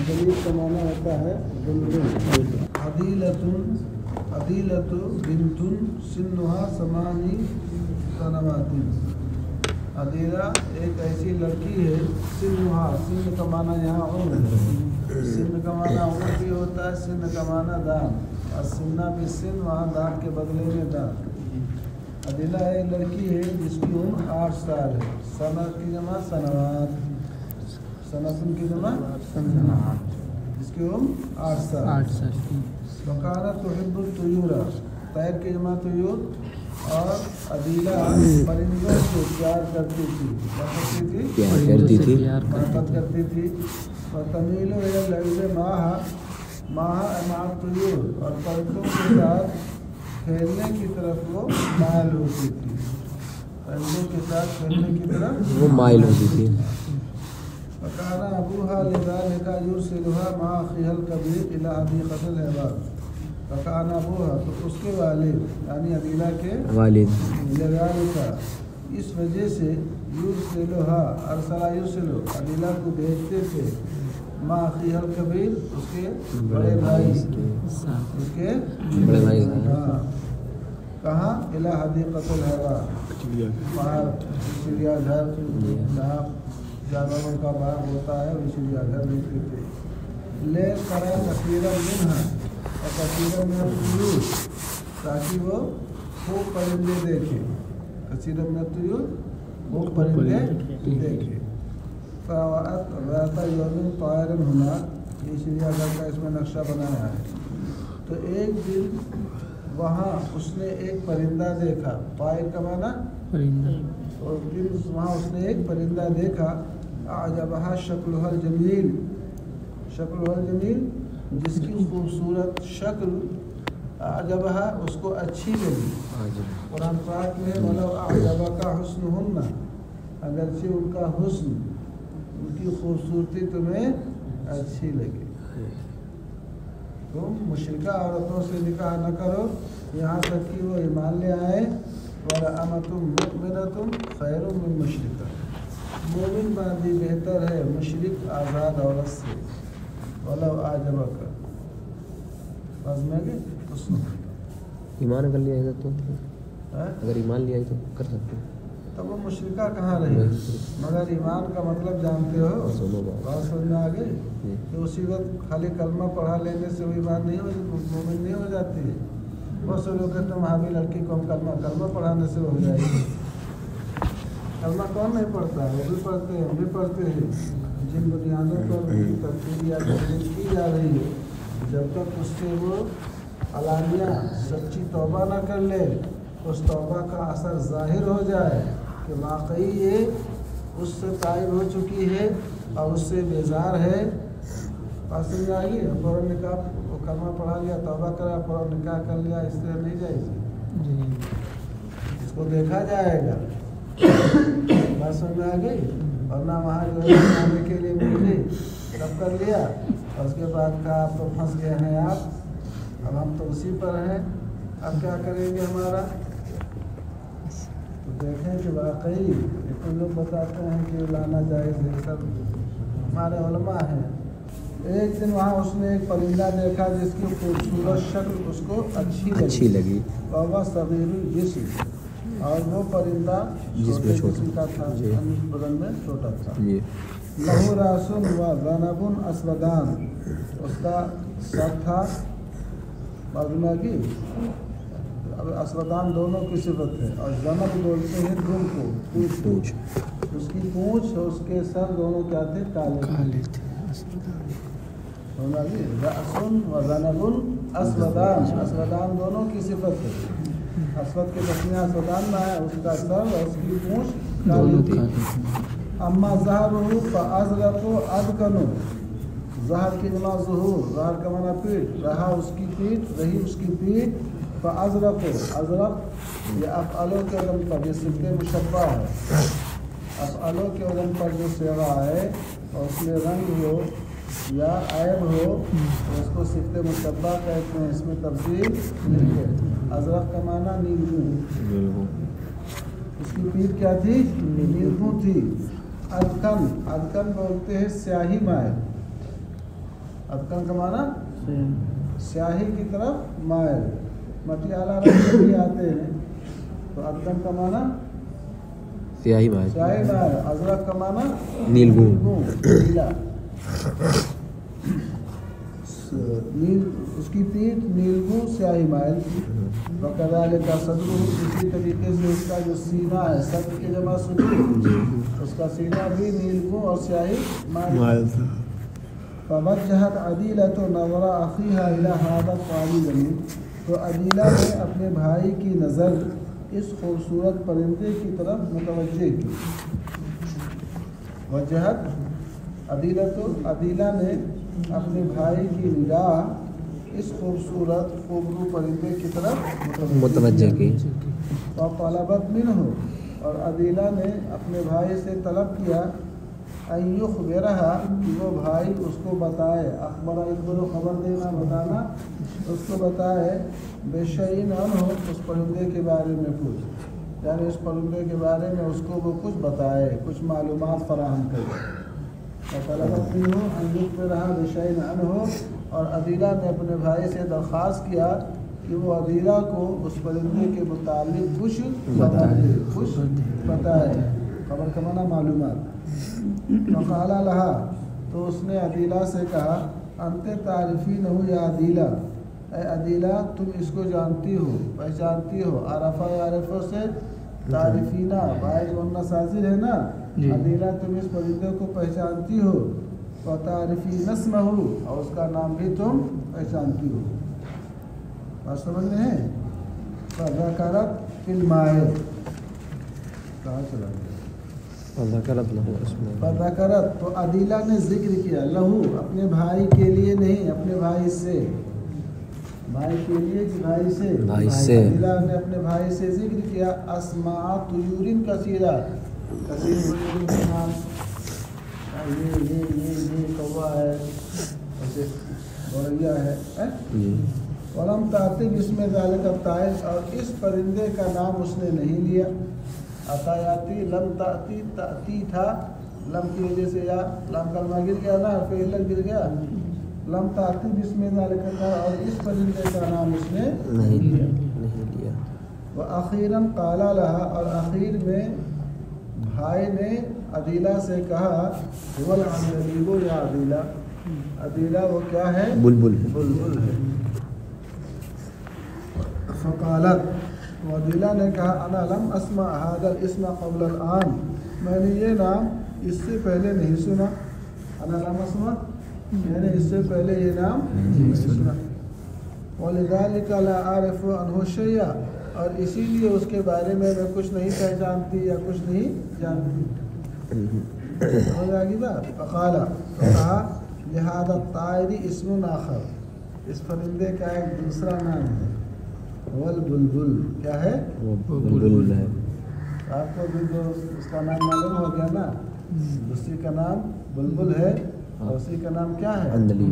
जलील का माना होता है बुलबुल। अदीलतु बिंतुन सिन्नुहा समानी सनवातिन। अदीला एक ऐसी लड़की है, सिन्नुहा, सिन्न का माना यहाँ उम्र, सिन्न का माना उम्र भी होता है, सिन्न का माना दान, और सिन्ना भी सिन्न, वहाँ दान के बदले में दान। अदीला एक लड़की है जिसकी उम्र 8 साल है। सना की जमा सनवात, सनातन की जमा जिसकी उम्र 8 साल। वकाना तुहिब्बु तुयूरा, तैर की जमा तुयूर। और अदीला परिंदों से प्यार करती थी, मोहब्बत करती थी। और तमील लफ्ज़ माह तुयूर, और परिंदों के साथ खेलने की तरफ वो मायल होती थी, परिंदों के साथ खेलने की तरफ वो मायल होती थी। वकाना अबूहा लिज़ालिका युरसिलुहा मा अख़ीहल कबीर इला हदीक़तिल हैवान। वकाना अबूहा, तो उसके वालिद यानी अदीला के वालिद, लिज़ालिका इस वजह से, युरसिलुहा अरसला युरसिलु, अदीला को भेजते थे, मा अख़ीहल कबीर, उसके बड़े भाई, उसके बड़े भाई, हाँ, कहाँ, इला हदीक़तिल हैवान, बाहर चिड़ियाघर जहाँ जानवरों का बाग होता है, वो चिड़ियाघर लेते थे। ले करा कसीरन मिन्हा, और कसीरन में तुयूर, ताकि वो खूब परिंदे देखे, कसीरन में तुयूर खूब परिंदे देखे। फ़ाता यौमिन तायरन हुना, ये चिड़ियाघर का इसमें नक्शा बनाया है। तो एक दिन वहाँ उसने एक परिंदा देखा, तायर का माना परिंदा, और फिर वहाँ उसने एक परिंदा देखा, आजबहा शक्लुहल जमील, शक्लुहल जमील, जिसकी खूबसूरत शक्ल, आजबहा उसको अच्छी लगी। कुरान पाक में वलो आजबका हुस्नुहुन्ना, अगरचे उनका हुस्न, उनकी खूबसूरती तुम्हें अच्छी लगी, तुम मुशरिका औरतों से निकाह न करो यहाँ तक कि वो ईमान ले आए। वला अमतुम मुमिनतुम खैरुम मिन मुशरिका, मोमिन बांदी बेहतर है मुशरिक आज़ाद औरत से। वलो आजबका, बस में गए ईमान कर लिया तो, अगर ईमान लिया तो कर सकते हैं, तब वो मुशरिका कहाँ रही। मगर ईमान का मतलब जानते हो, बात समझ में आ गई कि उसी वक्त खाली कलमा पढ़ा लेने से वो ईमान नहीं हो, मोमिन नहीं हो जाती है। बहुत से लोग कहते हैं वहाँ लड़की को हम कलमा पढ़ाने से हो जाएगी। कलमा कौन नहीं पढ़ता है, वो भी पढ़ते हैं, हम भी पढ़ते हैं। जिन बुनियादों पर उनकी तब्दीली या तब्दील की जा रही है, जब तक उससे वो अलानिया सच्ची तौबा ना कर ले, उस तौबा का असर ज़ाहिर हो जाए कि वाकई ये उससे ताइब हो चुकी है और उससे बेजार है, बात समझ आ गई। फ़ौरन निकाह, वो कलमा पढ़ा लिया, तौबा करा, फ़ौरन निकाह कर लिया, इस तरह नहीं जाएगी, इसको देखा जाएगा, बात समझ में आ गई। वरना वहाँ जो है खाने के लिए मिली, तब कर लिया, और उसके बाद कहा आप तो फंस गए हैं आप, अब हम तो उसी पर हैं, अब क्या करेंगे हमारा। तो देखें कि वाकई इतने लोग बताते हैं कि लाना जायज़ है, सब हमारे उलमा हैं। एक दिन वहाँ उसने एक परिंदा देखा जिसकी खूबसूरत शक्ल उसको अच्छी लगी, वह सगीरुल जिस्म, और वो परिंदा छोटे जिस्म का था, बदन में छोटा था। लहू रासुन व ज़नबुन अस्वदान, उसका सर था, मालूम की अब अस्वदान दोनों की सिफत है, और ज़नब बोलते हैं दुम को, पूँछ, उसकी पूँछ और उसके सर दोनों क्या थे, काले थे। रासुन व ज़नबुन अस्वदान, अस्वदान दोनों की सिफत है। अस्वद के तस्मिया अस्वदान में है, उसका सर और उसकी पूँछ काली थी। अम्मा ज़हरुहु फ़अज़रक़ु अदकनु, ज़हर की जमा ज़ुहूर, ज़हर का माना पीठ, रहा उसकी पीठ, रही उसकी पीठ। फ़अज़रक़ु, अज़रक़ ये अफ़अलों के वज़न पर, ये सिफ़े मुशब्बा है, अफ़अलों के वज़न पर जो सेवा है और उसमें रंग हो या ऐब हो तो उसको सिफ़े मुशब्बा कहते हैं, इसमें तब्दील नहीं है। अज़रक़ का माना नीलू, उसकी पीठ क्या थी, नीलू थी। अदकन, अदकन बोलते हैं स्याही माए, अदकन का माना स्याही की तरफ मायल, मटियाला रंग भी आते हैं तो अदकन का माना स्याही मायल, स्याही मायल, अजरक का माना नीलगू, नीला, नील उसकी पीठ नीलगू स्याही मायल। वकदाले का सदरू, इसी तरीके से उसका जो सीना है, सदर के जमा सदरू, उसका सीना भी नीलगू और स्याही मायल। फवज्जहत अदीला तो नज़रा अखीहा इला हादा क़ाली ज़मीन, तो अदीला ने अपने भाई की नज़र इस खूबसूरत परिंदे की तरफ मुतवज्जे की। वजहत अदीला, तो अदीला ने अपने भाई की निगाह इस खूबसूरत खूबरू परिंदे की तरफ मुतवज्जे की। तो तलबत मिन्हु, और अदीला ने अपने भाई से तलब किया अयुखबिरहा, कि वो भाई उसको बताए, अखबरा इखबरो खबर देना बताना, उसको बताए बेशईन हो उस परिंदे के बारे में कुछ, यानी उस परिंदे के बारे में उसको वो कुछ बताए, कुछ मालूमात फराहम करे। तलबत मिन्हु अयुखबिरहा बेशईन हो, और अदीला ने अपने भाई से दरख्वास्त किया कि वो अदीला को उस परिंदे के मुतालिक कुछ बताए, कुछ बताए, खबर का माना मालूमात। फ़क़ाला लहा, तो उसने अदीला से कहा अंते तारिफी नहु या अदीला, ए अदीला तुम इसको जानती हो, पहचानती हो। आरफा आरफो से तारिफीना बाइज वन्ना साजिर है ना, अदीला तुम इस परिंदे को पहचानती हो, व तारिफी नस्महु, और उसका नाम भी तुम पहचानती हो। बात समझ में है? फ़ज़करत फिल माए, कहाँ चला गया? फ़ज़करत, तो अदीला ने जिक्र किया, लहू अपने भाई के लिए नहीं, अपने भाई से, भाई के लिए कि भाई से, अदीला ने अपने भाई से जिक्र किया अस्मा तुयूरिन कसीरा, कसीर तुयूरिन के नाम, ये कौवा है, ऐसे गौरैया है, वलम तातिब इसमें ज़ालिका ताइज, और इस परिंदे का नाम उसने नहीं लिया। अतायाती लम ताती, ताती था, लम की वजह से या लम कलमा गिर गया ना, फेल गिर गया, लम ताती बिस्मिल ज़ालिका था, और इस परिंदे का नाम उसने नहीं लिया। वह अखीरन काला लहा, और आखिर में भाई ने अदीला से कहा वल अनबीबो या अदीला, अदीला वो क्या है? बुलबुल, बुलबुल है। फ़क़ालत, तो अदीला ने कहा अना लम अस्मा हादल इस्म क़ब्ल अल-आन, मैंने ये नाम इससे पहले नहीं सुना। अना लम अस्मा, मैंने इससे पहले ये नाम नहीं सुना। वलिज़ालिका ला आरिफ़ु अन्हु शै'a, और इसीलिए उसके बारे में मैं कुछ नहीं पहचानती या कुछ नहीं जानती। समझ आ गई बात? फ़क़ाला, तो कहा लिहाज़ा ताइरी इस्मुन आखर, इस परिंदे का एक दूसरा नाम है वल बुलबुल। क्या है? बुलबुल है। आपको भी तो उसका नाम मालूम हो गया ना, उसी का नाम बुलबुल है, और उसी का नाम क्या है? अंदलीब।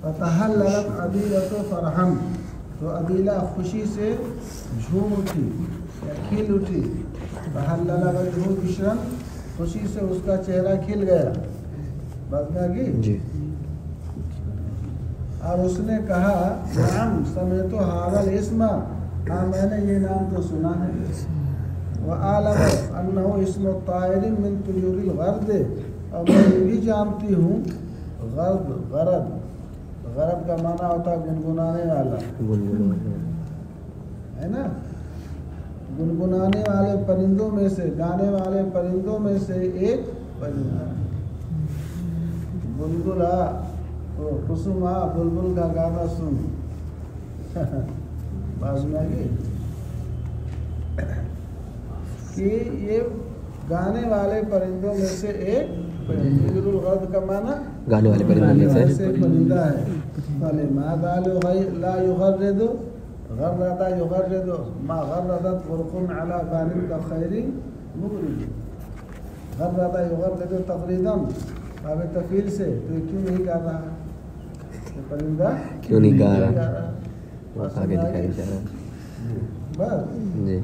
फ़तहल्ललत अदीलतु फ़रहन, तो अदीला खुशी से झूम उठी या खिल उठी। तहल्लल वजहु बिशरन, खुशी से उसका चेहरा खिल गया। बात में आ गई जी। अब उसने कहा नाम समेतो हादल इस्मा, हाँ मैंने ये नाम तो सुना है। वह आलम अन्नहु इस्मु ताइरिन मिन तुयूरिल गर्द, और मैं ये भी जानती हूँ गर्द, गरद, गरद का माना होता है गुनगुनाने वाला, है ना, गुनगुनाने वाले परिंदों में से, गाने वाले परिंदों में से एक परिंदा। बुलबुला तो कुसुमा, बुलबुल का गाना सुन। बात में आ गई कि ये गाने वाले परिंदों में से एक परिंदा, का माना गाने वाले परिंदों में से परिंदा है। भले मादा ला युगर्रिदु गर्रदा युगर्रिदु मा गर्रदत वरकुन अला बानिन का खैरी मुगरिद, गर्रदा युगर्रिदु तगरीदन बाबे तफील से, तो क्यों नहीं गा रहा? परिंदा क्यों नहीं गा रहा? आगे दिखाई जा रहा है बस जी।